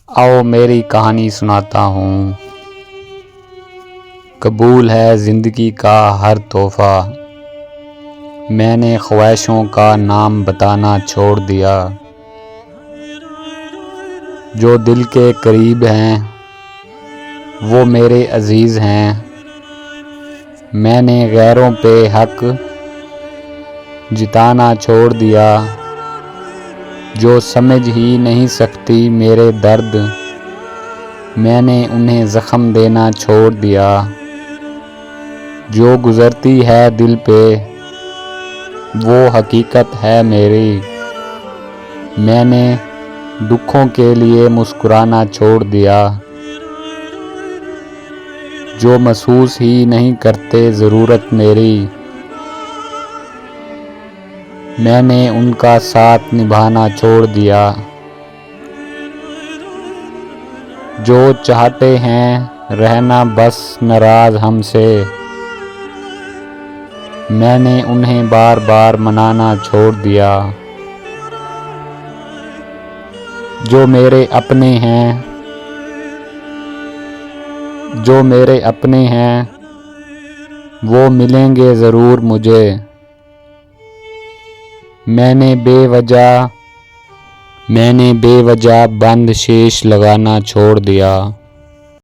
आओ मेरी कहानी सुनाता हूँ। कबूल है ज़िंदगी का हर तोहफ़ा, मैंने ख्वाहिशों का नाम बताना छोड़ दिया। जो दिल के करीब हैं वो मेरे अजीज़ हैं, मैंने गैरों पे हक जिताना छोड़ दिया। जो समझ ही नहीं सकती मेरे दर्द, मैंने उन्हें ज़ख्म देना छोड़ दिया। जो गुज़रती है दिल पे वो हकीकत है मेरी, मैंने दुखों के लिए मुस्कुराना छोड़ दिया। जो महसूस ही नहीं करते ज़रूरत मेरी, मैंने उनका साथ निभाना छोड़ दिया। जो चाहते हैं रहना बस नाराज़ हमसे, मैंने उन्हें बार बार मनाना छोड़ दिया। जो मेरे अपने हैं वो मिलेंगे ज़रूर मुझे, मैंने बेवजह बंद शीश लगाना छोड़ दिया।